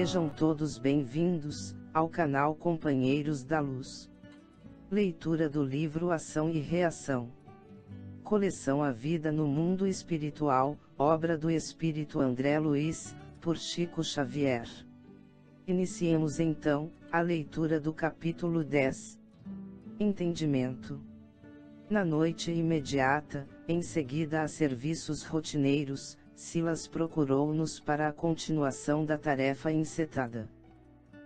Sejam todos bem-vindos ao canal Companheiros da Luz. Leitura do livro Ação e Reação. Coleção A Vida no Mundo Espiritual, obra do Espírito André Luiz, por Chico Xavier. Iniciemos então a leitura do capítulo 10. Entendimento. Na noite imediata, em seguida a serviços rotineiros, Silas procurou-nos para a continuação da tarefa encetada.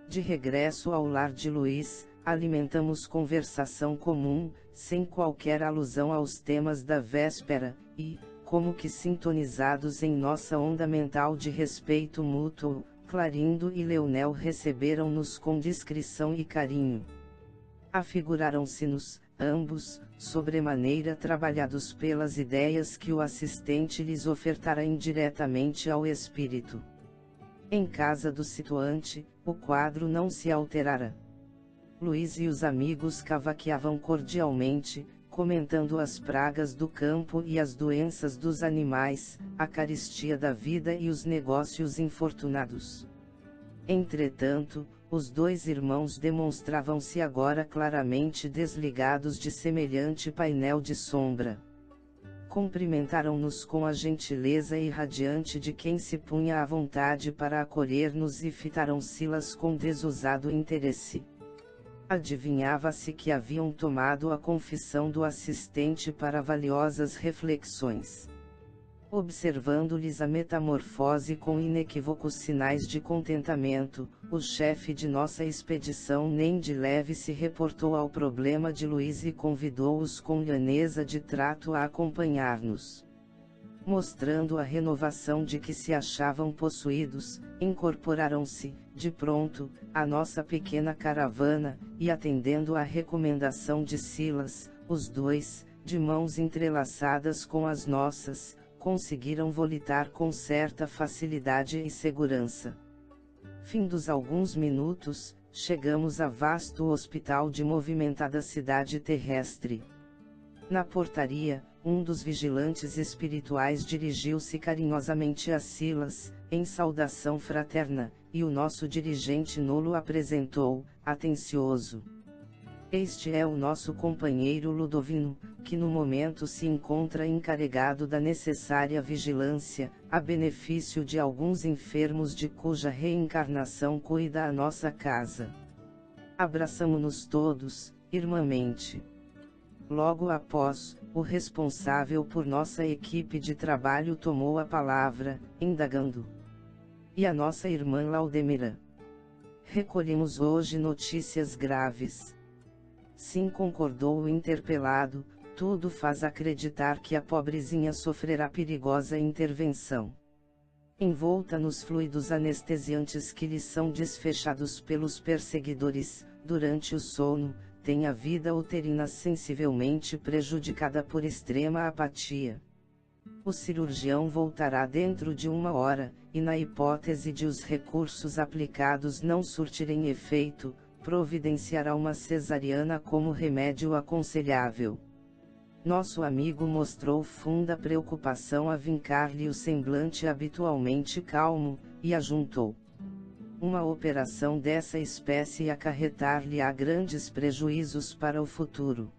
De regresso ao lar de Luiz, alimentamos conversação comum, sem qualquer alusão aos temas da véspera, e, como que sintonizados em nossa onda mental de respeito mútuo, Clarindo e Leonel receberam-nos com discrição e carinho. Afiguraram-se-nos, ambos, sobremaneira trabalhados pelas ideias que o assistente lhes ofertara indiretamente ao espírito. Em casa do situante, o quadro não se alterara. Luiz e os amigos cavaqueavam cordialmente, comentando as pragas do campo e as doenças dos animais, a carestia da vida e os negócios infortunados. Entretanto, os dois irmãos demonstravam-se agora claramente desligados de semelhante painel de sombra. Cumprimentaram-nos com a gentileza irradiante de quem se punha à vontade para acolher-nos e fitaram Silas com desusado interesse. Adivinhava-se que haviam tomado a confissão do assistente para valiosas reflexões. Observando-lhes a metamorfose com inequívocos sinais de contentamento, o chefe de nossa expedição nem de leve se reportou ao problema de Luiz e convidou-os com lhaneza de trato a acompanhar-nos. Mostrando a renovação de que se achavam possuídos, incorporaram-se, de pronto, à nossa pequena caravana, e atendendo à recomendação de Silas, os dois, de mãos entrelaçadas com as nossas, conseguiram volitar com certa facilidade e segurança. Findos alguns minutos, chegamos a vasto hospital de movimentada cidade terrestre. Na portaria, um dos vigilantes espirituais dirigiu-se carinhosamente a Silas, em saudação fraterna, e o nosso dirigente nolo apresentou, atencioso. Este é o nosso companheiro Ludovino, que no momento se encontra encarregado da necessária vigilância, a benefício de alguns enfermos de cuja reencarnação cuida a nossa casa. Abraçamo-nos todos, irmãmente. Logo após, o responsável por nossa equipe de trabalho tomou a palavra, indagando. E a nossa irmã Laudemira? Recolhemos hoje notícias graves. Sim, concordou o interpelado, tudo faz acreditar que a pobrezinha sofrerá perigosa intervenção. Envolta nos fluidos anestesiantes que lhe são desfechados pelos perseguidores, durante o sono, tem a vida uterina sensivelmente prejudicada por extrema apatia. O cirurgião voltará dentro de 1 hora, e na hipótese de os recursos aplicados não surtirem efeito, providenciará uma cesariana como remédio aconselhável. Nosso amigo mostrou funda preocupação a vincar-lhe o semblante habitualmente calmo, e ajuntou. Uma operação dessa espécie acarretar-lhe-á grandes prejuízos para o futuro.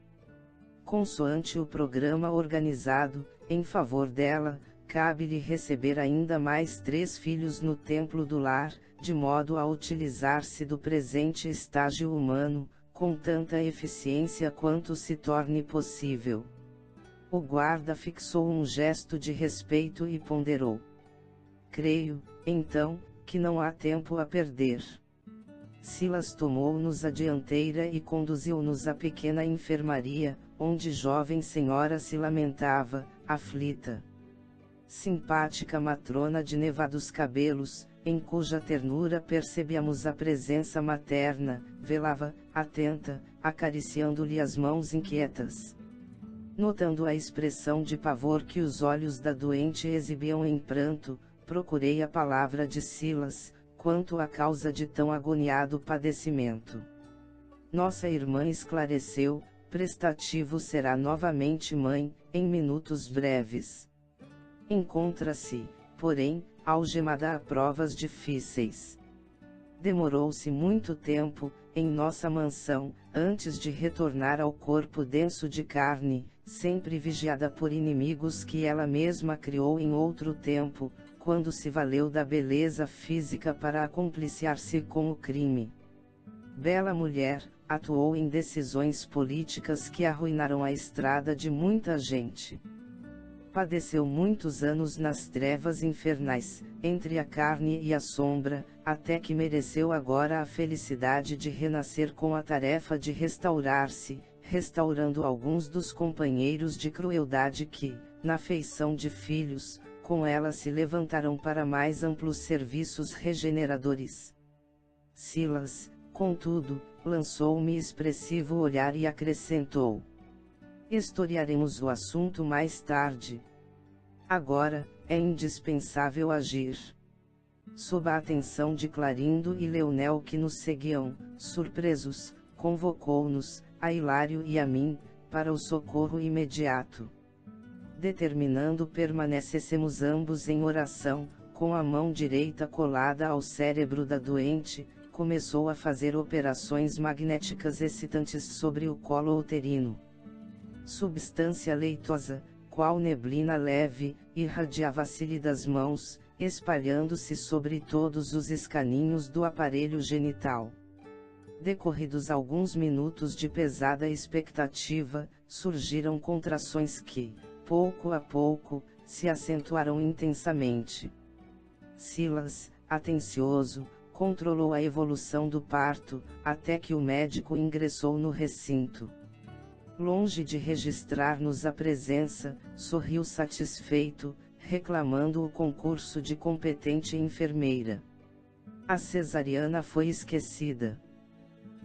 Consoante o programa organizado, em favor dela, cabe-lhe receber ainda mais 3 filhos no templo do lar, de modo a utilizar-se do presente estágio humano, com tanta eficiência quanto se torne possível. O guarda fixou um gesto de respeito e ponderou. Creio, então, que não há tempo a perder. Silas tomou-nos a dianteira e conduziu-nos à pequena enfermaria, onde jovem senhora se lamentava, aflita. Simpática matrona de nevados cabelos, em cuja ternura percebíamos a presença materna, velava, atenta, acariciando-lhe as mãos inquietas. Notando a expressão de pavor que os olhos da doente exibiam em pranto, procurei a palavra de Silas, quanto à causa de tão agoniado padecimento. Nossa irmã esclareceu, prestativo será novamente mãe, em minutos breves. Encontra-se, porém, algemada a provas difíceis. Demorou-se muito tempo, em nossa mansão, antes de retornar ao corpo denso de carne, sempre vigiada por inimigos que ela mesma criou em outro tempo, quando se valeu da beleza física para acompliciar-se com o crime. Bela mulher, atuou em decisões políticas que arruinaram a estrada de muita gente. Padeceu muitos anos nas trevas infernais, entre a carne e a sombra, até que mereceu agora a felicidade de renascer com a tarefa de restaurar-se, restaurando alguns dos companheiros de crueldade que, na feição de filhos, com ela se levantaram para mais amplos serviços regeneradores. Silas, contudo, lançou-me expressivo olhar e acrescentou: historiaremos o assunto mais tarde. Agora, é indispensável agir. Sob a atenção de Clarindo e Leonel que nos seguiam, surpresos, convocou-nos, a Hilário e a mim, para o socorro imediato. Determinando permanecêssemos ambos em oração, com a mão direita colada ao cérebro da doente, começou a fazer operações magnéticas excitantes sobre o colo uterino. Substância leitosa, qual neblina leve, irradiava-se-lhe das mãos, espalhando-se sobre todos os escaninhos do aparelho genital. Decorridos alguns minutos de pesada expectativa, surgiram contrações que, pouco a pouco, se acentuaram intensamente. Silas, atencioso, controlou a evolução do parto, até que o médico ingressou no recinto. Longe de registrar-nos a presença, sorriu satisfeito, reclamando o concurso de competente enfermeira. A cesariana foi esquecida.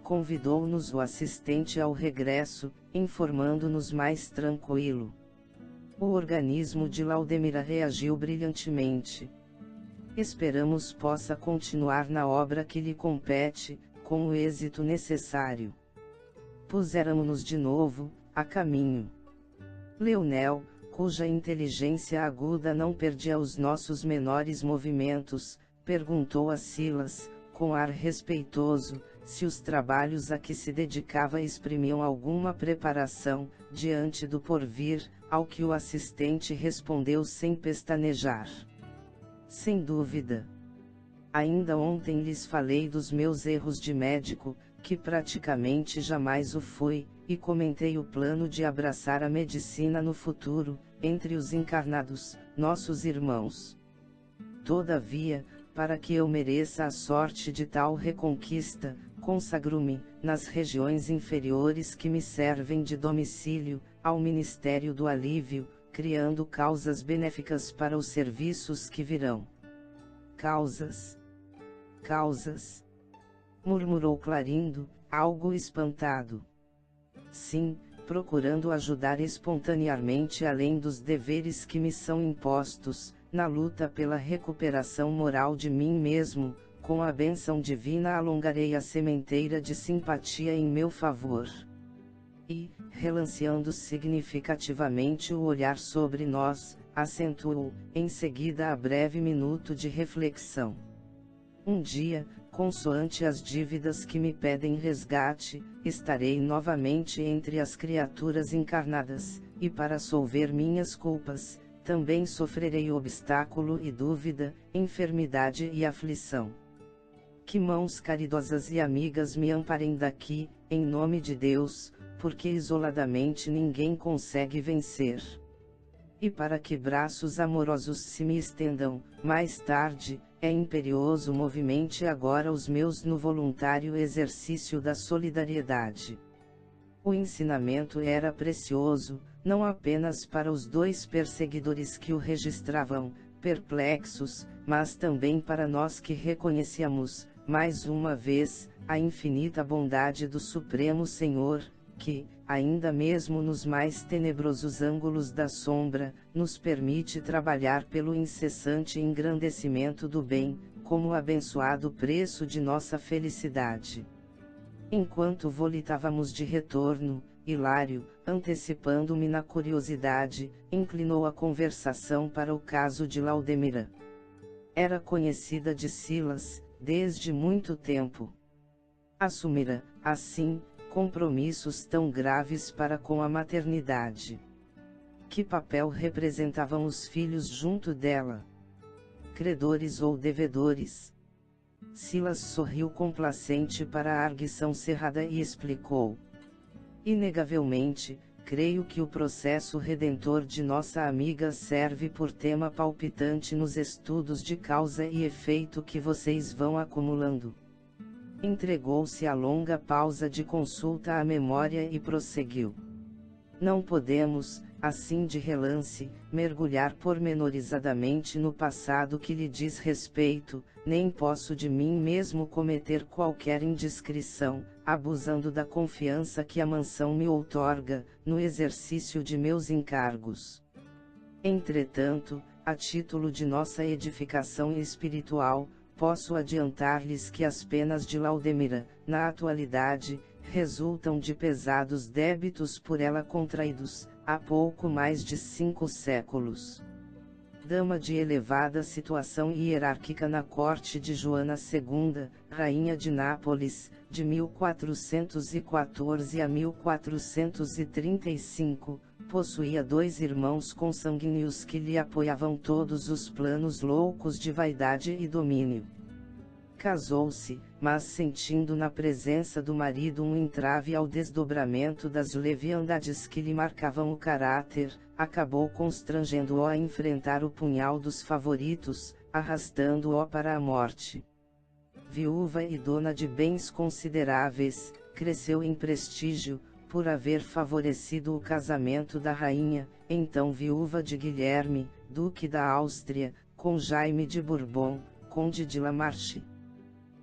Convidou-nos o assistente ao regresso, informando-nos mais tranquilo. O organismo de Laudemira reagiu brilhantemente. Esperamos possa continuar na obra que lhe compete, com o êxito necessário. Puséramos-nos de novo, a caminho. Leonel, cuja inteligência aguda não perdia os nossos menores movimentos, perguntou a Silas, com ar respeitoso, se os trabalhos a que se dedicava exprimiam alguma preparação, diante do porvir, ao que o assistente respondeu sem pestanejar: sem dúvida. Ainda ontem lhes falei dos meus erros de médico, que praticamente jamais o fui, e comentei o plano de abraçar a medicina no futuro, entre os encarnados, nossos irmãos. Todavia, para que eu mereça a sorte de tal reconquista, consagro-me, nas regiões inferiores que me servem de domicílio, ao Ministério do Alívio, criando causas benéficas para os serviços que virão. Causas. Causas. Murmurou Clarindo, algo espantado. Sim, procurando ajudar espontaneamente além dos deveres que me são impostos, na luta pela recuperação moral de mim mesmo, com a bênção divina alongarei a sementeira de simpatia em meu favor. E, relanceando significativamente o olhar sobre nós, acentuou, em seguida a breve minuto de reflexão. Um dia, consoante as dívidas que me pedem resgate, estarei novamente entre as criaturas encarnadas, e para solver minhas culpas, também sofrerei obstáculo e dúvida, enfermidade e aflição. Que mãos caridosas e amigas me amparem daqui, em nome de Deus, porque isoladamente ninguém consegue vencer. E para que braços amorosos se me estendam, mais tarde, é imperioso movimente agora os meus no voluntário exercício da solidariedade. O ensinamento era precioso, não apenas para os dois perseguidores que o registravam, perplexos, mas também para nós que reconhecíamos, mais uma vez, a infinita bondade do Supremo Senhor, que, ainda mesmo nos mais tenebrosos ângulos da sombra, nos permite trabalhar pelo incessante engrandecimento do bem, como o abençoado preço de nossa felicidade. Enquanto volitávamos de retorno, Hilário, antecipando-me na curiosidade, inclinou a conversação para o caso de Laudemira. Era conhecida de Silas, desde muito tempo. Assumira, assim, compromissos tão graves para com a maternidade. Que papel representavam os filhos junto dela? Credores ou devedores? Silas sorriu complacente para a arguição cerrada e explicou. Inegavelmente, creio que o processo redentor de nossa amiga serve por tema palpitante nos estudos de causa e efeito que vocês vão acumulando. Entregou-se a longa pausa de consulta à memória e prosseguiu. Não podemos, assim de relance, mergulhar pormenorizadamente no passado que lhe diz respeito, nem posso de mim mesmo cometer qualquer indiscrição, abusando da confiança que a mansão me outorga, no exercício de meus encargos. Entretanto, a título de nossa edificação espiritual, posso adiantar-lhes que as penas de Laudemira, na atualidade, resultam de pesados débitos por ela contraídos, há pouco mais de 5 séculos. Dama de elevada situação hierárquica na corte de Joana II, rainha de Nápoles, de 1414 a 1435, possuía 2 irmãos consanguíneos que lhe apoiavam todos os planos loucos de vaidade e domínio. Casou-se, mas sentindo na presença do marido um entrave ao desdobramento das leviandades que lhe marcavam o caráter, acabou constrangendo-o a enfrentar o punhal dos favoritos, arrastando-o para a morte. Viúva e dona de bens consideráveis, cresceu em prestígio, por haver favorecido o casamento da rainha, então viúva de Guilherme, duque da Áustria, com Jaime de Bourbon, conde de La Marche.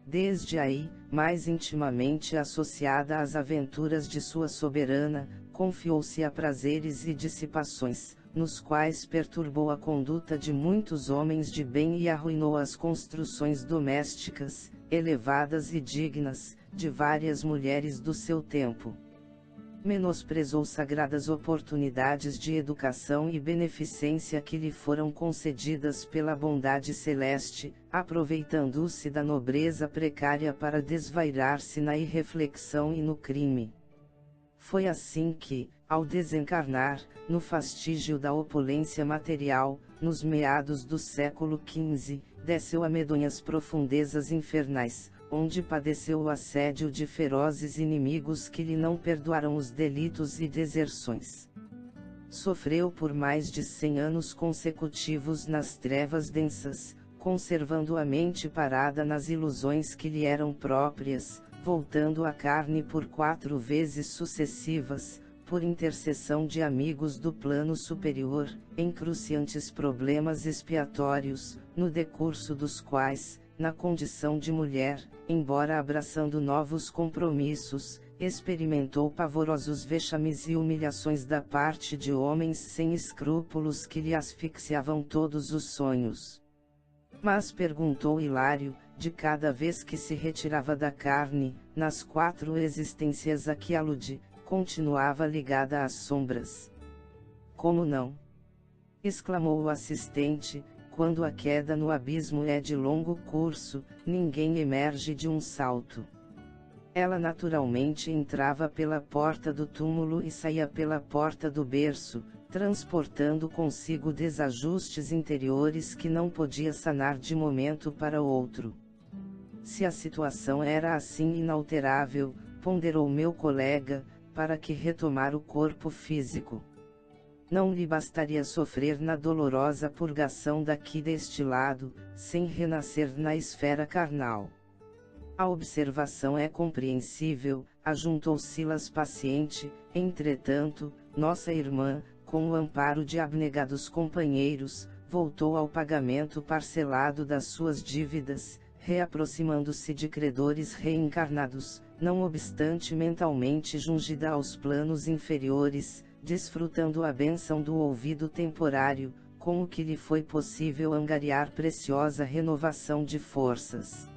Desde aí, mais intimamente associada às aventuras de sua soberana, confiou-se a prazeres e dissipações, nos quais perturbou a conduta de muitos homens de bem e arruinou as construções domésticas, elevadas e dignas, de várias mulheres do seu tempo. Menosprezou sagradas oportunidades de educação e beneficência que lhe foram concedidas pela bondade celeste, aproveitando-se da nobreza precária para desvairar-se na irreflexão e no crime. Foi assim que, ao desencarnar, no fastígio da opulência material, nos meados do século XV, desceu a medonhas profundezas infernais, onde padeceu o assédio de ferozes inimigos que lhe não perdoaram os delitos e deserções. Sofreu por mais de 100 anos consecutivos nas trevas densas, conservando a mente parada nas ilusões que lhe eram próprias, voltando à carne por 4 vezes sucessivas, por intercessão de amigos do plano superior, em cruciantes problemas expiatórios, no decurso dos quais, na condição de mulher, embora abraçando novos compromissos, experimentou pavorosos vexames e humilhações da parte de homens sem escrúpulos que lhe asfixiavam todos os sonhos. Mas perguntou Hilário, de cada vez que se retirava da carne, nas 4 existências a que alude, continuava ligada às sombras. Como não? Exclamou o assistente. Quando a queda no abismo é de longo curso, ninguém emerge de um salto. Ela naturalmente entrava pela porta do túmulo e saía pela porta do berço, transportando consigo desajustes interiores que não podia sanar de momento para outro. Se a situação era assim inalterável, ponderou meu colega, para que retomar o corpo físico? Não lhe bastaria sofrer na dolorosa purgação daqui deste lado, sem renascer na esfera carnal. A observação é compreensível, ajuntou Silas paciente, entretanto, nossa irmã, com o amparo de abnegados companheiros, voltou ao pagamento parcelado das suas dívidas, reaproximando-se de credores reencarnados, não obstante mentalmente jungida aos planos inferiores, desfrutando a bênção do ouvido temporário, com o que lhe foi possível angariar preciosa renovação de forças.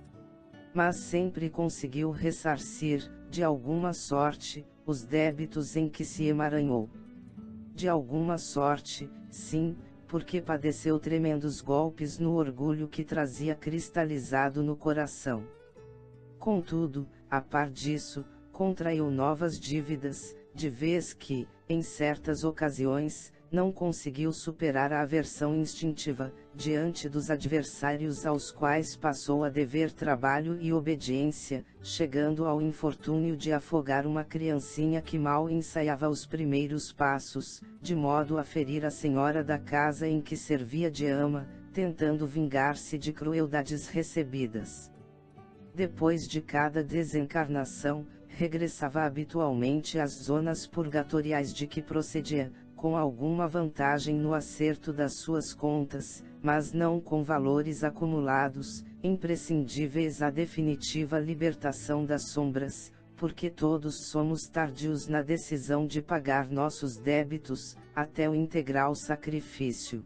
Mas sempre conseguiu ressarcir, de alguma sorte, os débitos em que se emaranhou. De alguma sorte, sim, porque padeceu tremendos golpes no orgulho que trazia cristalizado no coração. Contudo, a par disso, contraiu novas dívidas, de vez que, em certas ocasiões, não conseguiu superar a aversão instintiva, diante dos adversários aos quais passou a dever trabalho e obediência, chegando ao infortúnio de afogar uma criancinha que mal ensaiava os primeiros passos, de modo a ferir a senhora da casa em que servia de ama, tentando vingar-se de crueldades recebidas. Depois de cada desencarnação, regressava habitualmente às zonas purgatoriais de que procedia, com alguma vantagem no acerto das suas contas, mas não com valores acumulados, imprescindíveis à definitiva libertação das sombras, porque todos somos tardios na decisão de pagar nossos débitos, até o integral sacrifício.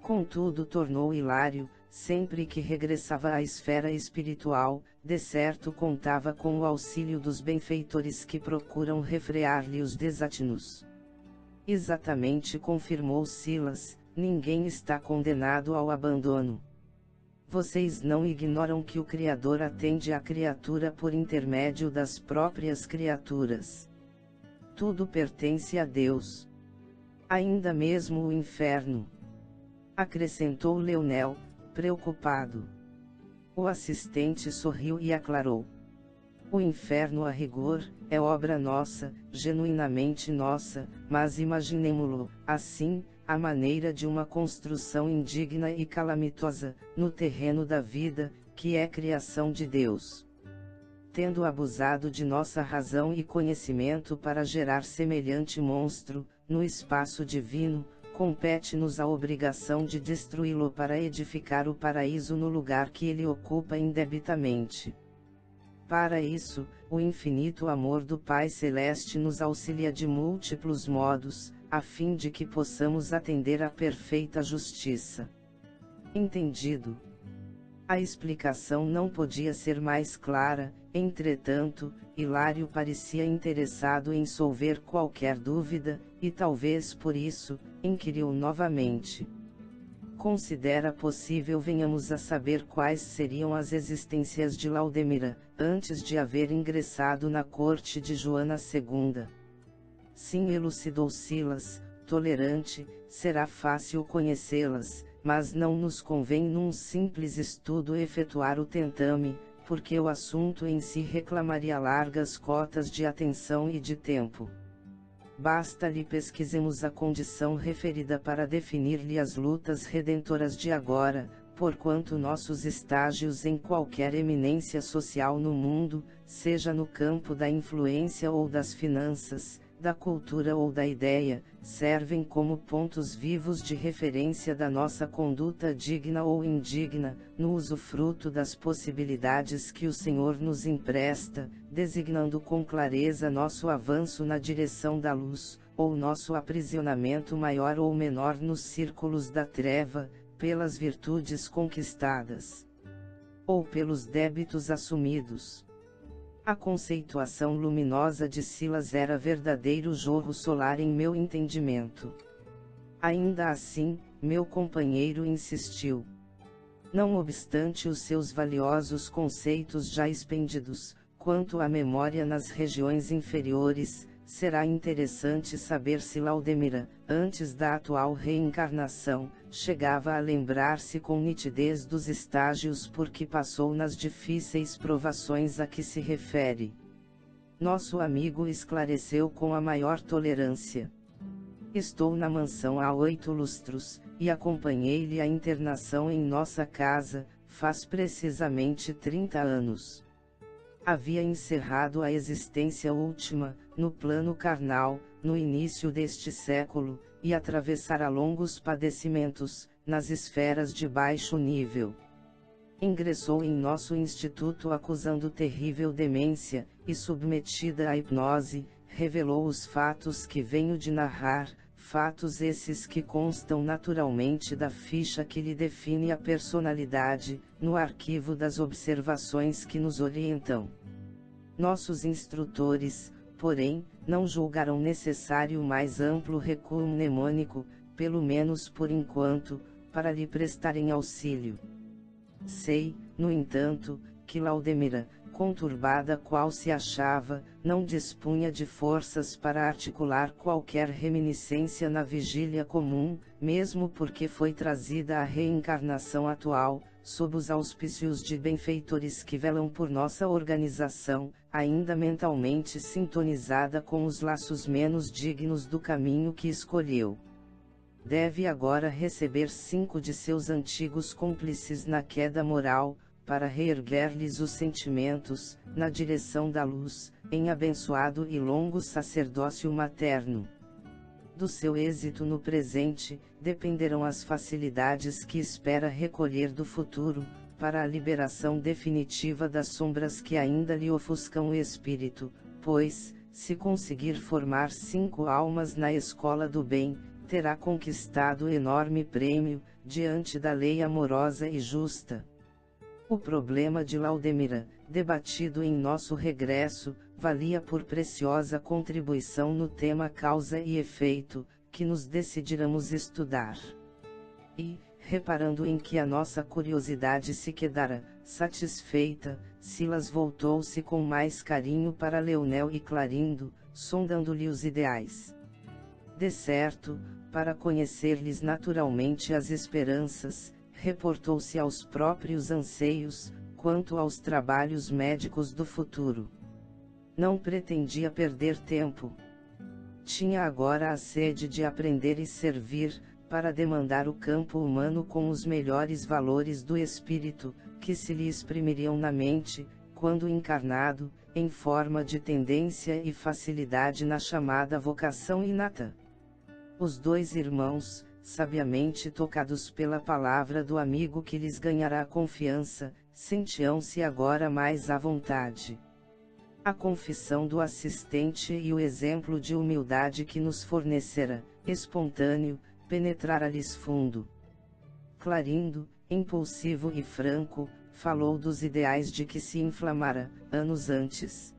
Contudo, tornou hilário, sempre que regressava à esfera espiritual, de certo contava com o auxílio dos benfeitores que procuram refrear-lhe os desatinos. Exatamente, confirmou Silas, ninguém está condenado ao abandono. Vocês não ignoram que o Criador atende à criatura por intermédio das próprias criaturas. Tudo pertence a Deus. Ainda mesmo o inferno. Acrescentou Leonel, preocupado. O assistente sorriu e aclarou. O inferno, a rigor, é obra nossa, genuinamente nossa, mas imaginemo-lo, assim, à maneira de uma construção indigna e calamitosa, no terreno da vida, que é criação de Deus. Tendo abusado de nossa razão e conhecimento para gerar semelhante monstro, no espaço divino, compete-nos a obrigação de destruí-lo para edificar o paraíso no lugar que ele ocupa indebitamente. Para isso, o infinito amor do Pai Celeste nos auxilia de múltiplos modos, a fim de que possamos atender à perfeita justiça. Entendido? A explicação não podia ser mais clara, entretanto, Hilário parecia interessado em solver qualquer dúvida, e talvez por isso, inquiriu novamente. Considera possível venhamos a saber quais seriam as existências de Laudemira, antes de haver ingressado na corte de Joana II. Sim, elucidou Silas, tolerante, será fácil conhecê-las, mas não nos convém num simples estudo efetuar o tentame, porque o assunto em si reclamaria largas cotas de atenção e de tempo. Basta-lhe pesquisemos a condição referida para definir-lhe as lutas redentoras de agora, porquanto nossos estágios em qualquer eminência social no mundo, seja no campo da influência ou das finanças, da cultura ou da ideia, servem como pontos vivos de referência da nossa conduta digna ou indigna, no usufruto das possibilidades que o Senhor nos empresta, designando com clareza nosso avanço na direção da luz, ou nosso aprisionamento maior ou menor nos círculos da treva, pelas virtudes conquistadas, ou pelos débitos assumidos. A conceituação luminosa de Silas era verdadeiro jorro solar em meu entendimento. Ainda assim, meu companheiro insistiu. Não obstante os seus valiosos conceitos já expendidos, quanto à memória nas regiões inferiores, será interessante saber se Laudemira, antes da atual reencarnação, chegava a lembrar-se com nitidez dos estágios por que passou nas difíceis provações a que se refere. Nosso amigo esclareceu com a maior tolerância. Estou na mansão há 8 lustros, e acompanhei-lhe a internação em nossa casa, faz precisamente 30 anos. Havia encerrado a existência última, no plano carnal, no início deste século, e atravessara longos padecimentos, nas esferas de baixo nível. Ingressou em nosso instituto acusando terrível demência, e submetida à hipnose, revelou os fatos que venho de narrar, fatos esses que constam naturalmente da ficha que lhe define a personalidade, no arquivo das observações que nos orientam. Nossos instrutores, porém, não julgaram necessário mais amplo recuo mnemônico, pelo menos por enquanto, para lhe prestarem auxílio. Sei, no entanto, que Laudemira, conturbada qual se achava, não dispunha de forças para articular qualquer reminiscência na vigília comum, mesmo porque foi trazida a reencarnação atual, sob os auspícios de benfeitores que velam por nossa organização, ainda mentalmente sintonizada com os laços menos dignos do caminho que escolheu. Deve agora receber 5 de seus antigos cúmplices na queda moral, para reerguer-lhes os sentimentos, na direção da luz, em abençoado e longo sacerdócio materno. Do seu êxito no presente, dependerão as facilidades que espera recolher do futuro, para a liberação definitiva das sombras que ainda lhe ofuscam o espírito, pois, se conseguir formar 5 almas na escola do bem, terá conquistado enorme prêmio, diante da lei amorosa e justa. O problema de Laudemira, debatido em nosso regresso, valia por preciosa contribuição no tema causa e efeito, que nos decidiramos estudar. E, reparando em que a nossa curiosidade se quedara satisfeita, Silas voltou-se com mais carinho para Leonel e Clarindo, sondando-lhe os ideais. De certo, para conhecer-lhes naturalmente as esperanças, reportou-se aos próprios anseios, quanto aos trabalhos médicos do futuro. Não pretendia perder tempo. Tinha agora a sede de aprender e servir, para demandar o campo humano com os melhores valores do espírito, que se lhe exprimiriam na mente, quando encarnado, em forma de tendência e facilidade na chamada vocação inata. Os 2 irmãos, sabiamente tocados pela palavra do amigo que lhes ganhará confiança, sentiam-se agora mais à vontade. A confissão do assistente e o exemplo de humildade que nos fornecera, espontâneo, penetrara-lhes fundo. Clarindo, impulsivo e franco, falou dos ideais de que se inflamara, anos antes.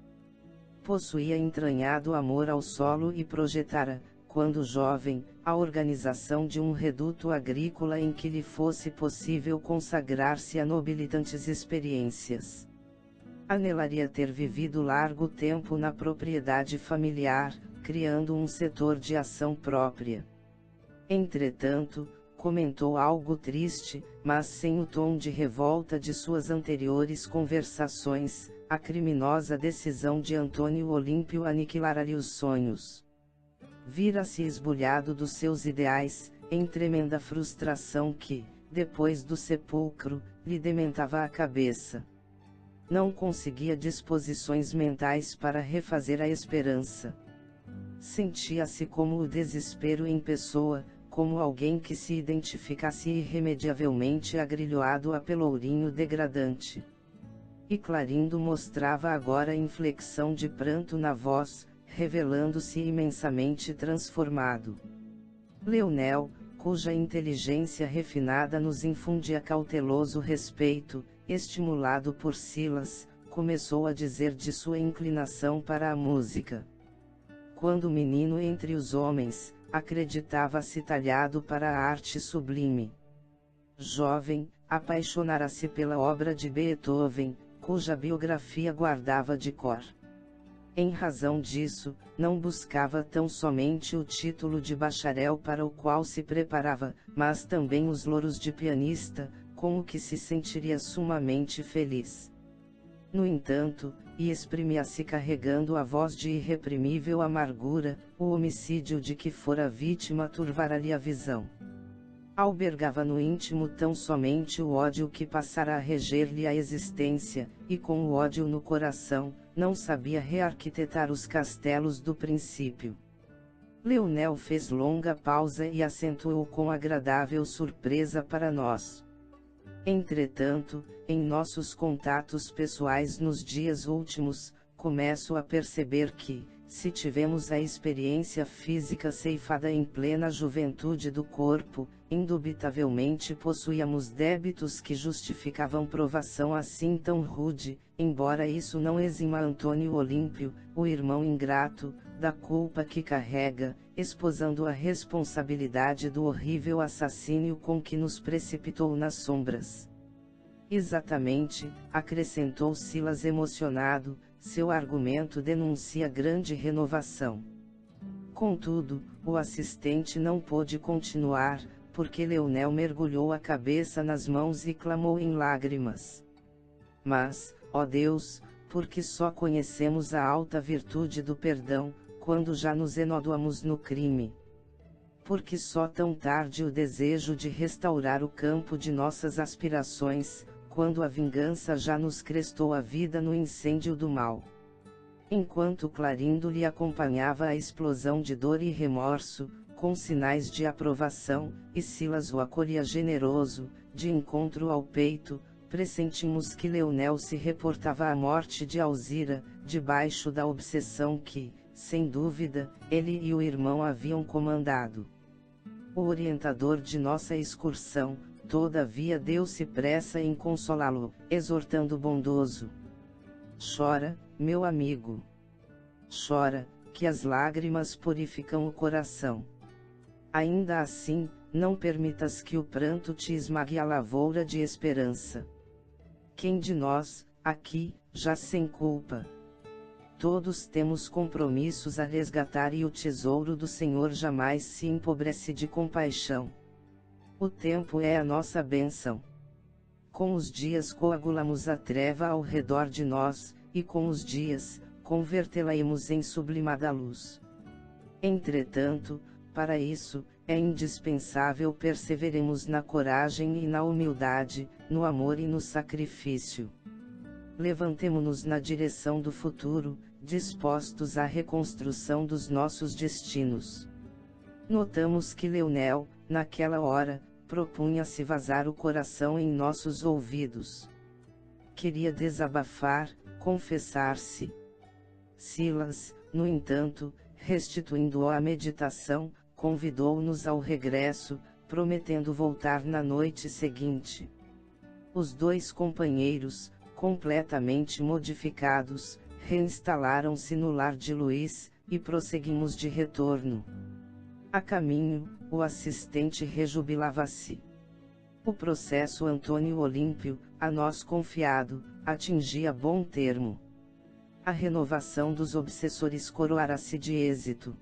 Possuía entranhado amor ao solo e projetara, quando jovem, a organização de um reduto agrícola em que lhe fosse possível consagrar-se a nobilitantes experiências. Anelaria ter vivido largo tempo na propriedade familiar, criando um setor de ação própria. Entretanto, comentou algo triste, mas sem o tom de revolta de suas anteriores conversações, a criminosa decisão de Antônio Olímpio aniquilara-lhe os sonhos. Vira-se esbulhado dos seus ideais, em tremenda frustração que, depois do sepulcro, lhe dementava a cabeça. Não conseguia disposições mentais para refazer a esperança. Sentia-se como o desespero em pessoa, como alguém que se identificasse irremediavelmente agrilhoado a pelourinho degradante. E Clarindo mostrava agora inflexão de pranto na voz, revelando-se imensamente transformado. Leonel, cuja inteligência refinada nos infundia cauteloso respeito, estimulado por Silas, começou a dizer de sua inclinação para a música. Quando menino entre os homens, acreditava-se talhado para a arte sublime. Jovem, apaixonara-se pela obra de Beethoven, cuja biografia guardava de cor. Em razão disso, não buscava tão somente o título de bacharel para o qual se preparava, mas também os louros de pianista, com o que se sentiria sumamente feliz. No entanto, e exprimia-se carregando a voz de irreprimível amargura, o homicídio de que fora vítima turvara-lhe a visão. Albergava no íntimo tão somente o ódio que passara a reger-lhe a existência, e com o ódio no coração, não sabia rearquitetar os castelos do princípio. Leonel fez longa pausa e acentuou com agradável surpresa para nós. Entretanto, em nossos contatos pessoais nos dias últimos, começo a perceber que, Se tivemos a experiência física ceifada em plena juventude do corpo, indubitavelmente possuíamos débitos que justificavam provação assim tão rude, embora isso não exima Antônio Olímpio, o irmão ingrato, da culpa que carrega, esposando a responsabilidade do horrível assassínio com que nos precipitou nas sombras. Exatamente, acrescentou Silas emocionado, seu argumento denuncia grande renovação. Contudo, o assistente não pôde continuar, porque Leonel mergulhou a cabeça nas mãos e clamou em lágrimas. Mas, ó Deus, porque só conhecemos a alta virtude do perdão, quando já nos enodoamos no crime? Porque só tão tarde o desejo de restaurar o campo de nossas aspirações, quando a vingança já nos crestou a vida no incêndio do mal? Enquanto Clarindo lhe acompanhava a explosão de dor e remorso, com sinais de aprovação, e Silas o acolhia generoso, de encontro ao peito, pressentimos que Leonel se reportava à morte de Alzira, debaixo da obsessão que, sem dúvida, ele e o irmão haviam comandado. O orientador de nossa excursão, todavia deu-se pressa em consolá-lo, exortando bondoso: chora, meu amigo. Chora, que as lágrimas purificam o coração. Ainda assim, não permitas que o pranto te esmague a lavoura de esperança. Quem de nós, aqui, já sem culpa? Todos temos compromissos a resgatar e o tesouro do Senhor jamais se empobrece de compaixão. O tempo é a nossa bênção. Com os dias coagulamos a treva ao redor de nós, e com os dias, convertê-la-emos em sublimada luz. Entretanto, para isso, é indispensável perseveremos na coragem e na humildade, no amor e no sacrifício. Levantemo-nos na direção do futuro, dispostos à reconstrução dos nossos destinos. Notamos que Leonel, naquela hora, propunha-se vazar o coração em nossos ouvidos. Queria desabafar, confessar-se. Silas, no entanto, restituindo-o à meditação, convidou-nos ao regresso, prometendo voltar na noite seguinte. Os dois companheiros, completamente modificados, reinstalaram-se no lar de Luís, e prosseguimos de retorno. A caminho, o assistente rejubilava-se. O processo Antônio Olímpio, a nós confiado, atingia bom termo. A renovação dos obsessores coroara-se de êxito.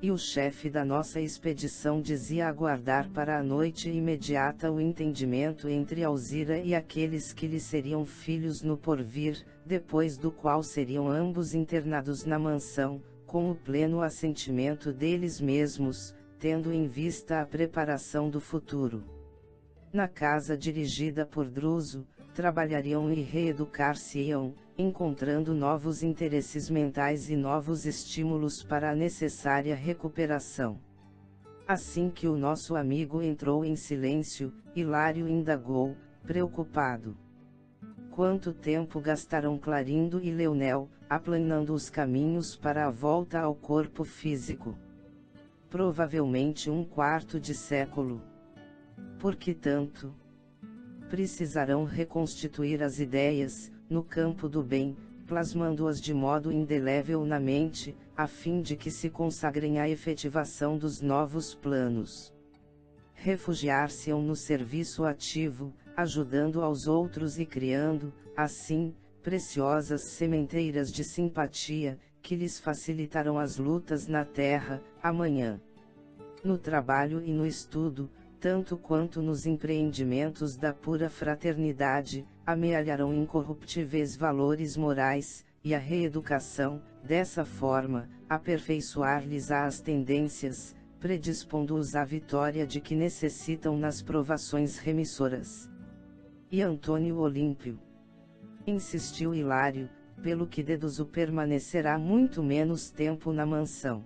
E o chefe da nossa expedição dizia aguardar para a noite imediata o entendimento entre Alzira e aqueles que lhe seriam filhos no porvir, depois do qual seriam ambos internados na mansão, com o pleno assentimento deles mesmos, tendo em vista a preparação do futuro. Na casa dirigida por Druso, trabalhariam e reeducar-se-iam, encontrando novos interesses mentais e novos estímulos para a necessária recuperação. Assim que o nosso amigo entrou em silêncio, Hilário indagou, preocupado: quanto tempo gastaram Clarindo e Leonel, aplanando os caminhos para a volta ao corpo físico? Provavelmente 1/4 de século. Por que tanto? Precisarão reconstituir as ideias, no campo do bem, plasmando-as de modo indelével na mente, a fim de que se consagrem à efetivação dos novos planos. Refugiar-se-ão no serviço ativo, ajudando aos outros e criando, assim, preciosas sementeiras de simpatia, que lhes facilitarão as lutas na terra, amanhã. No trabalho e no estudo, tanto quanto nos empreendimentos da pura fraternidade, amealharão incorruptíveis valores morais, e a reeducação, dessa forma, aperfeiçoar-lhes as tendências, predispondo-os à vitória de que necessitam nas provações remissoras. E Antônio Olímpio? Insistiu Hilário, pelo que deduzo permanecerá muito menos tempo na mansão.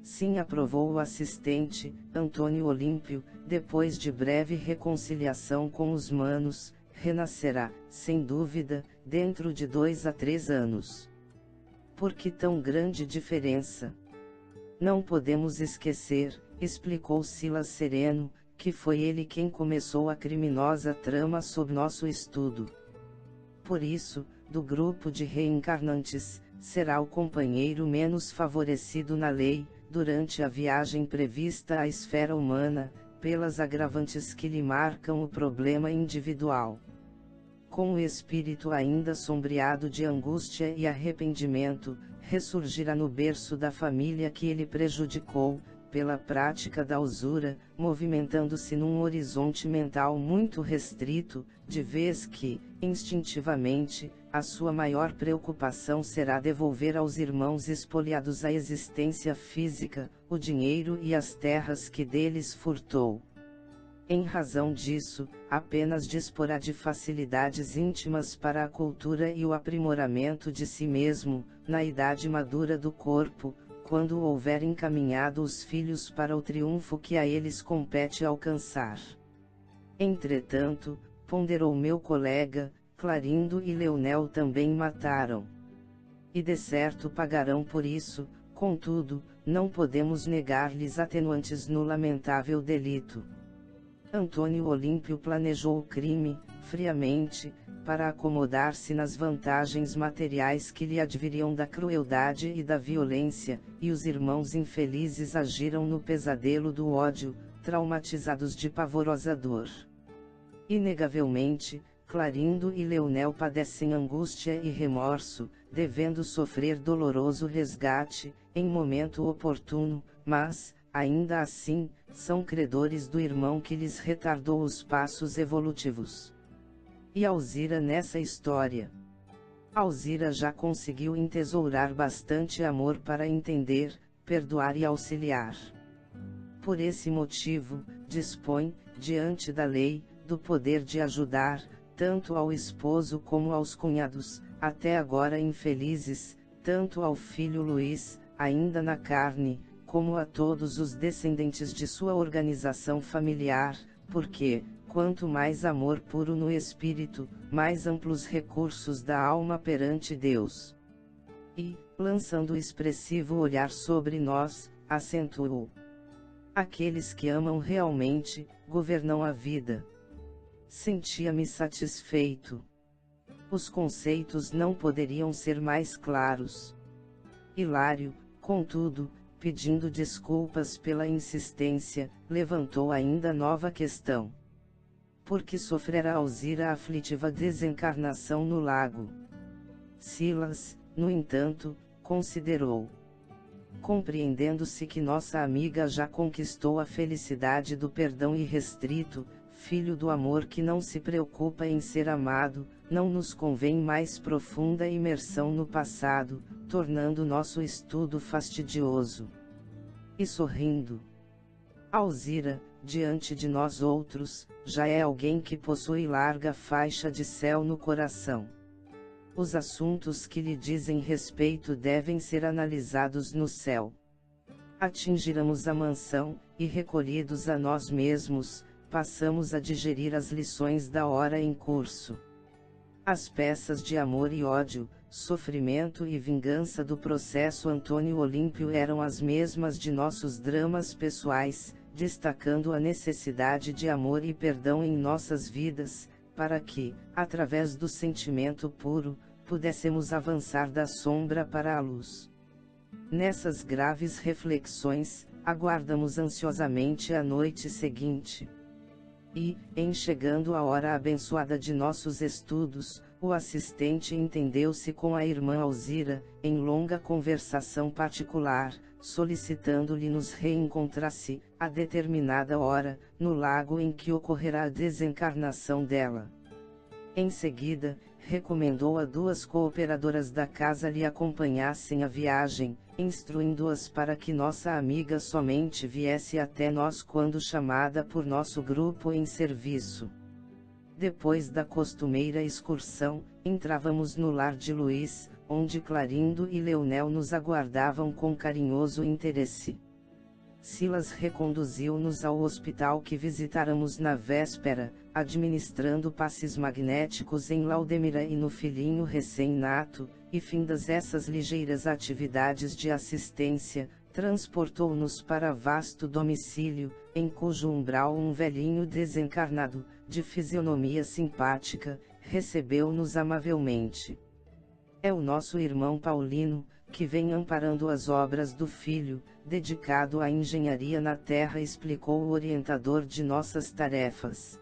Sim, aprovou o assistente, Antônio Olímpio, depois de breve reconciliação com os manos, renascerá, sem dúvida, dentro de 2 a 3 anos. Por que tão grande diferença? Não podemos esquecer, explicou Silas sereno, que foi ele quem começou a criminosa trama sob nosso estudo. Por isso, do grupo de reencarnantes, será o companheiro menos favorecido na lei, durante a viagem prevista à esfera humana, pelas agravantes que lhe marcam o problema individual. Com o espírito ainda sombreado de angústia e arrependimento, ressurgirá no berço da família que ele prejudicou, pela prática da usura, movimentando-se num horizonte mental muito restrito, de vez que, instintivamente, a sua maior preocupação será devolver aos irmãos espoliados a existência física, o dinheiro e as terras que deles furtou. Em razão disso, apenas disporá de facilidades íntimas para a cultura e o aprimoramento de si mesmo, na idade madura do corpo, quando houver encaminhado os filhos para o triunfo que a eles compete alcançar. Entretanto, ponderou meu colega, Clarindo e Leonel também mataram. E de certo pagarão por isso, contudo, não podemos negar-lhes atenuantes no lamentável delito. Antônio Olímpio planejou o crime, friamente, para acomodar-se nas vantagens materiais que lhe adviriam da crueldade e da violência, e os irmãos infelizes agiram no pesadelo do ódio, traumatizados de pavorosa dor. Inegavelmente, Clarindo e Leonel padecem angústia e remorso, devendo sofrer doloroso resgate, em momento oportuno, mas, ainda assim, são credores do irmão que lhes retardou os passos evolutivos. E Alzira nessa história? Alzira já conseguiu entesourar bastante amor para entender, perdoar e auxiliar. Por esse motivo, dispõe, diante da lei, do poder de ajudar, tanto ao esposo como aos cunhados, até agora infelizes, tanto ao filho Luiz, ainda na carne, como a todos os descendentes de sua organização familiar, porque, quanto mais amor puro no espírito, mais amplos recursos da alma perante Deus. E, lançando expressivo olhar sobre nós, acentuou: aqueles que amam realmente, governam a vida. Sentia-me satisfeito. Os conceitos não poderiam ser mais claros. Hilário, contudo, pedindo desculpas pela insistência, levantou ainda nova questão. Por que sofrerá Alzira a aflitiva desencarnação no lago? Silas, no entanto, considerou. Compreendendo-se que nossa amiga já conquistou a felicidade do perdão irrestrito, filho do amor que não se preocupa em ser amado, não nos convém mais profunda imersão no passado, tornando nosso estudo fastidioso. E sorrindo, Alzira, diante de nós outros, já é alguém que possui larga faixa de céu no coração. Os assuntos que lhe dizem respeito devem ser analisados no céu. Atingiramos a mansão, e recolhidos a nós mesmos, passamos a digerir as lições da hora em curso. As peças de amor e ódio, sofrimento e vingança do processo Antônio Olímpio eram as mesmas de nossos dramas pessoais, destacando a necessidade de amor e perdão em nossas vidas, para que, através do sentimento puro, pudéssemos avançar da sombra para a luz. Nessas graves reflexões, aguardamos ansiosamente a noite seguinte. E, em chegando a hora abençoada de nossos estudos, o assistente entendeu-se com a irmã Alzira, em longa conversação particular, solicitando-lhe nos reencontrar-se, a determinada hora, no lago em que ocorrerá a desencarnação dela. Em seguida, recomendou a duas cooperadoras da casa lhe acompanhassem a viagem, instruindo-as para que nossa amiga somente viesse até nós quando chamada por nosso grupo em serviço. Depois da costumeira excursão, entrávamos no lar de Luiz, onde Clarindo e Leonel nos aguardavam com carinhoso interesse. Silas reconduziu-nos ao hospital que visitáramos na véspera, administrando passes magnéticos em Laudemira e no filhinho recém-nato, e findas essas ligeiras atividades de assistência, transportou-nos para vasto domicílio, em cujo umbral um velhinho desencarnado, de fisionomia simpática, recebeu-nos amavelmente. É o nosso irmão Paulino, que vem amparando as obras do filho, dedicado à engenharia na terra, explicou o orientador de nossas tarefas.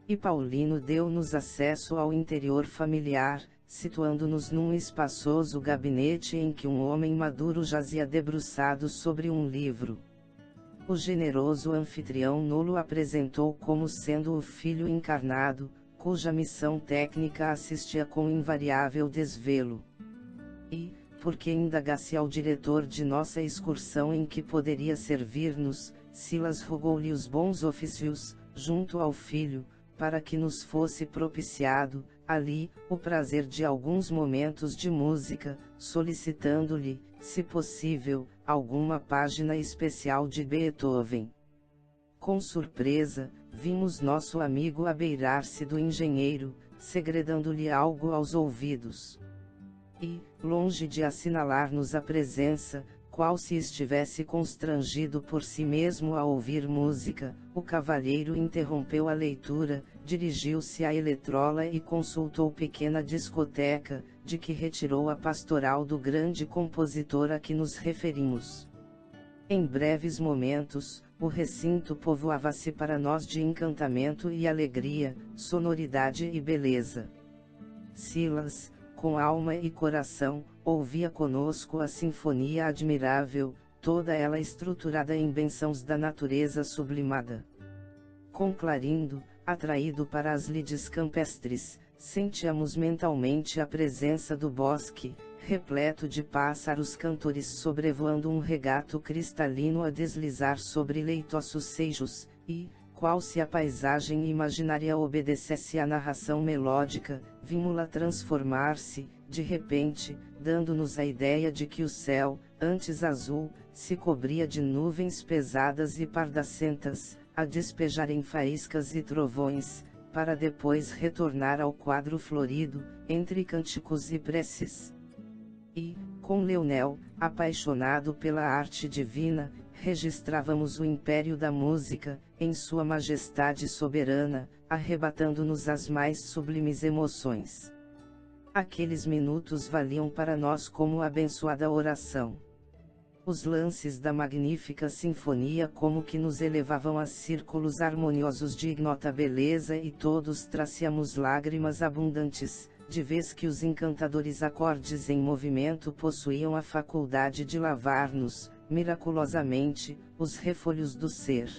E Paulino deu-nos acesso ao interior familiar, situando-nos num espaçoso gabinete em que um homem maduro jazia debruçado sobre um livro. O generoso anfitrião nulo apresentou como sendo o filho encarnado, cuja missão técnica assistia com invariável desvelo. E, porque indagasse ao diretor de nossa excursão em que poderia servir-nos, Silas rogou-lhe os bons ofícios, junto ao filho, para que nos fosse propiciado, ali, o prazer de alguns momentos de música, solicitando-lhe, se possível, alguma página especial de Beethoven. Com surpresa, vimos nosso amigo abeirar-se do engenheiro, segredando-lhe algo aos ouvidos. E, longe de assinalar-nos a presença, qual se estivesse constrangido por si mesmo a ouvir música, o cavalheiro interrompeu a leitura, dirigiu-se à eletrola e consultou pequena discoteca, de que retirou a pastoral do grande compositor a que nos referimos. Em breves momentos, o recinto povoava-se para nós de encantamento e alegria, sonoridade e beleza. Silas, com alma e coração, ouvia conosco a sinfonia admirável, toda ela estruturada em bênçãos da natureza sublimada. Com Clarindo, atraído para as lides campestres, sentíamos mentalmente a presença do bosque, repleto de pássaros cantores sobrevoando um regato cristalino a deslizar sobre leitosos seixos, e, qual se a paisagem imaginária obedecesse à narração melódica, vimos-la transformar-se, de repente, dando-nos a ideia de que o céu, antes azul, se cobria de nuvens pesadas e pardacentas, a despejarem faíscas e trovões, para depois retornar ao quadro florido, entre cânticos e preces. E, com Leonel, apaixonado pela arte divina, registrávamos o império da música, em sua majestade soberana, arrebatando-nos as mais sublimes emoções. Aqueles minutos valiam para nós como abençoada oração. Os lances da magnífica sinfonia como que nos elevavam a círculos harmoniosos de ignota beleza e todos trazíamos lágrimas abundantes, de vez que os encantadores acordes em movimento possuíam a faculdade de lavar-nos, miraculosamente, os refolhos do ser.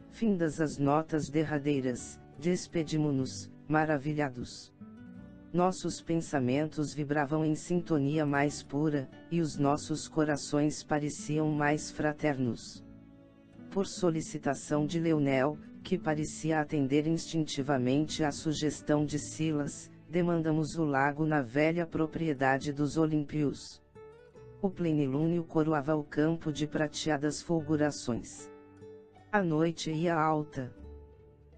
Findas as notas derradeiras, despedimo-nos, maravilhados. Nossos pensamentos vibravam em sintonia mais pura, e os nossos corações pareciam mais fraternos. Por solicitação de Leonel, que parecia atender instintivamente à sugestão de Silas, demandamos o lago na velha propriedade dos Olímpios. O plenilúnio coroava o campo de prateadas fulgurações. A noite ia alta.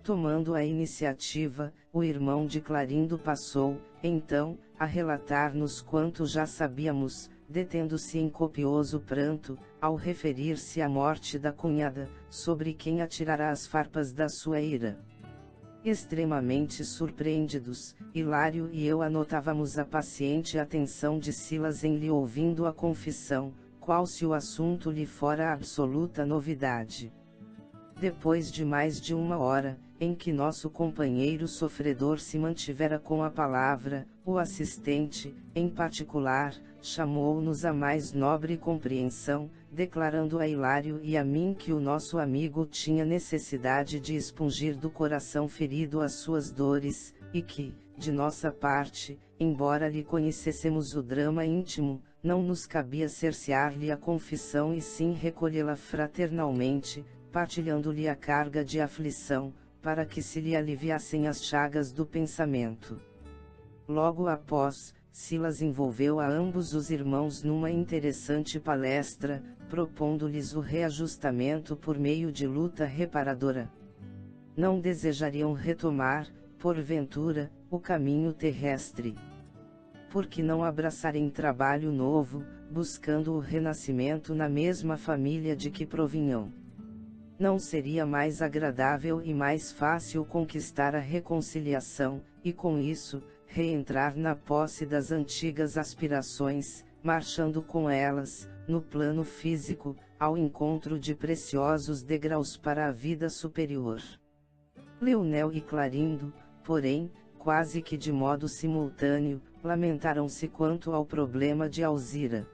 Tomando a iniciativa, o irmão de Clarindo passou, então, a relatar-nos quanto já sabíamos, detendo-se em copioso pranto, ao referir-se à morte da cunhada, sobre quem atirara as farpas da sua ira. Extremamente surpreendidos, Hilário e eu anotávamos a paciente atenção de Silas em lhe ouvindo a confissão, qual se o assunto lhe fora absoluta novidade. Depois de mais de 1 hora, em que nosso companheiro sofredor se mantivera com a palavra, o assistente, em particular, chamou-nos a mais nobre compreensão, declarando a Hilário e a mim que o nosso amigo tinha necessidade de expungir do coração ferido as suas dores, e que, de nossa parte, embora lhe conhecêssemos o drama íntimo, não nos cabia cercear-lhe a confissão e sim recolhê-la fraternalmente, partilhando-lhe a carga de aflição, para que se lhe aliviassem as chagas do pensamento. Logo após, Silas envolveu a ambos os irmãos numa interessante palestra, propondo-lhes o reajustamento por meio de luta reparadora. Não desejariam retomar, porventura, o caminho terrestre. por que não abraçarem trabalho novo, buscando o renascimento na mesma família de que provinham? Não seria mais agradável e mais fácil conquistar a reconciliação, e com isso, reentrar na posse das antigas aspirações, marchando com elas, no plano físico, ao encontro de preciosos degraus para a vida superior? Leonel e Clarindo, porém, quase que de modo simultâneo, lamentaram-se quanto ao problema de Alzira.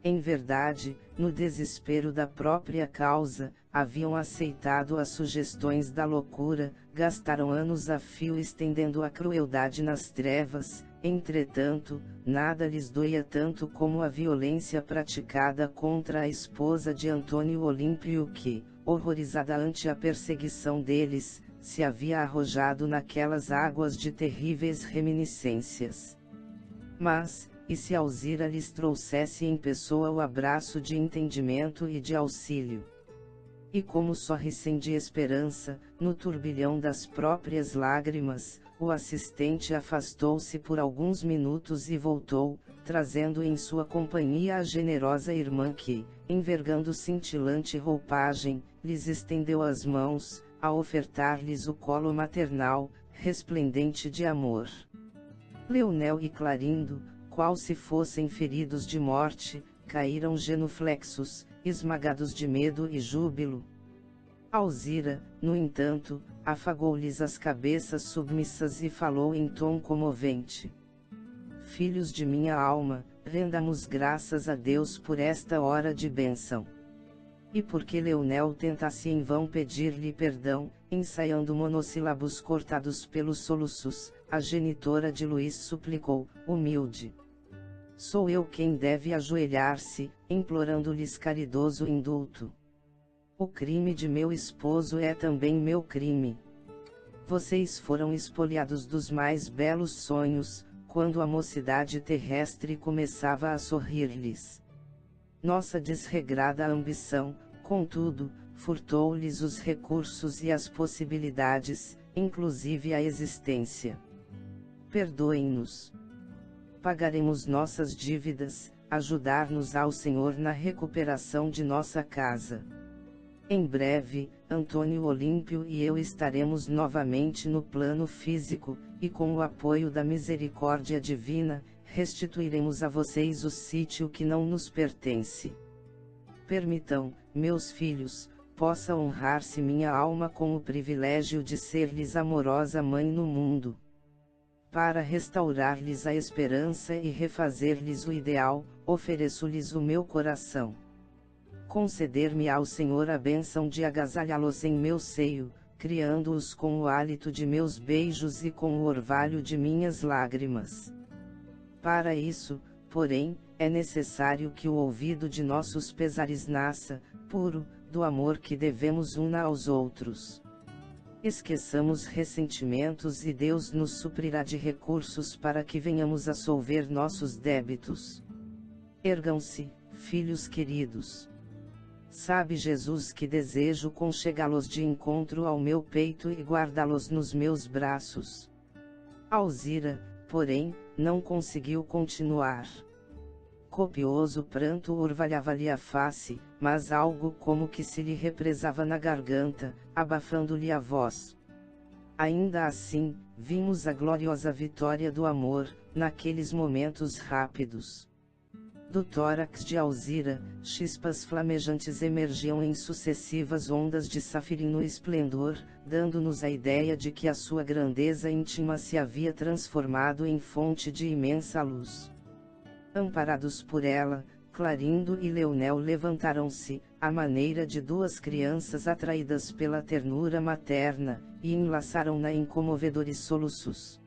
Em verdade, no desespero da própria causa, haviam aceitado as sugestões da loucura, gastaram anos a fio estendendo a crueldade nas trevas, entretanto, nada lhes doía tanto como a violência praticada contra a esposa de Antônio Olímpio que, horrorizada ante a perseguição deles, se havia arrojado naquelas águas de terríveis reminiscências. Mas, e se Alzira lhes trouxesse em pessoa o abraço de entendimento e de auxílio? E como sorrissem de esperança, no turbilhão das próprias lágrimas, o assistente afastou-se por alguns minutos e voltou, trazendo em sua companhia a generosa irmã que, envergando cintilante roupagem, lhes estendeu as mãos, a ofertar-lhes o colo maternal, resplendente de amor. Leonel e Clarindo, qual se fossem feridos de morte, caíram genuflexos, esmagados de medo e júbilo. Alzira, no entanto, afagou-lhes as cabeças submissas e falou em tom comovente: Filhos de minha alma, rendamos graças a Deus por esta hora de bênção. E porque Leonel tentasse em vão pedir-lhe perdão, ensaiando monossílabos cortados pelos soluços, a genitora de Luís suplicou, humilde: Sou eu quem deve ajoelhar-se, implorando-lhes caridoso indulto. O crime de meu esposo é também meu crime. Vocês foram espoliados dos mais belos sonhos, quando a mocidade terrestre começava a sorrir-lhes. Nossa desregrada ambição, contudo, furtou-lhes os recursos e as possibilidades, inclusive a existência. Perdoem-nos. Pagaremos nossas dívidas, ajudar-nos ao Senhor na recuperação de nossa casa. Em breve, Antônio Olímpio e eu estaremos novamente no plano físico, e com o apoio da misericórdia divina, restituiremos a vocês o sítio que não nos pertence. Permitam, meus filhos, possa honrar-se minha alma com o privilégio de ser-lhes amorosa mãe no mundo. Para restaurar-lhes a esperança e refazer-lhes o ideal, ofereço-lhes o meu coração. Conceder-me ao Senhor a bênção de agasalhá-los em meu seio, criando-os com o hálito de meus beijos e com o orvalho de minhas lágrimas. Para isso, porém, é necessário que o ouvido de nossos pesares nasça, puro, do amor que devemos uns aos outros. Esqueçamos ressentimentos e Deus nos suprirá de recursos para que venhamos a solver nossos débitos. Ergam-se, filhos queridos. Sabe Jesus que desejo conchegá-los de encontro ao meu peito e guardá-los nos meus braços. Alzira, porém, não conseguiu continuar. Copioso pranto orvalhava-lhe a face, mas algo como que se lhe represava na garganta, abafando-lhe a voz. Ainda assim, vimos a gloriosa vitória do amor, naqueles momentos rápidos. Do tórax de Alzira, chispas flamejantes emergiam em sucessivas ondas de safirino esplendor, dando-nos a ideia de que a sua grandeza íntima se havia transformado em fonte de imensa luz. Amparados por ela, Clarindo e Leonel levantaram-se, à maneira de duas crianças atraídas pela ternura materna, e enlaçaram-na em comovedores soluços.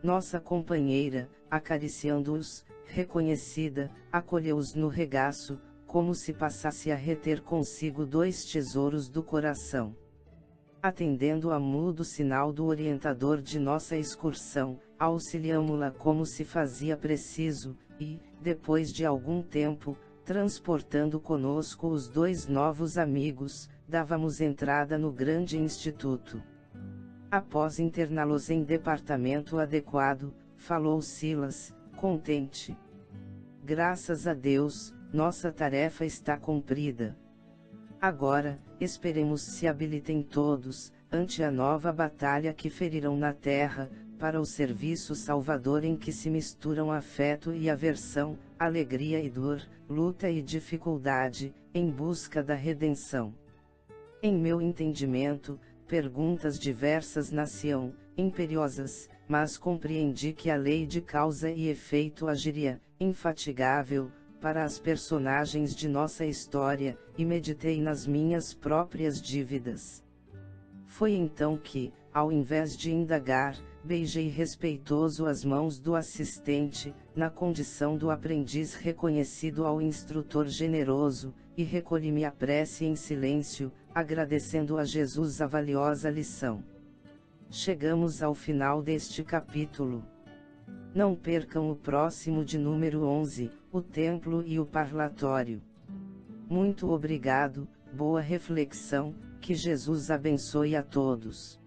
Nossa companheira, acariciando-os, reconhecida, acolheu-os no regaço, como se passasse a reter consigo dois tesouros do coração. Atendendo a mudo sinal do orientador de nossa excursão, auxiliamo-la como se fazia preciso, e, depois de algum tempo, transportando conosco os dois novos amigos, dávamos entrada no grande instituto. Após interná-los em departamento adequado, falou Silas, contente. Graças a Deus, nossa tarefa está cumprida. Agora, esperemos se habilitem todos, ante a nova batalha que ferirão na terra, para o serviço salvador em que se misturam afeto e aversão, alegria e dor, luta e dificuldade, em busca da redenção. Em meu entendimento, perguntas diversas nasciam, imperiosas, mas compreendi que a lei de causa e efeito agiria, infatigável, para as personagens de nossa história, e meditei nas minhas próprias dívidas. Foi então que, ao invés de indagar, beijei respeitoso as mãos do assistente, na condição do aprendiz reconhecido ao instrutor generoso, e recolhi-me à prece em silêncio, agradecendo a Jesus a valiosa lição. Chegamos ao final deste capítulo. Não percam o próximo de número 11, o templo e o parlatório. Muito obrigado, boa reflexão, que Jesus abençoe a todos.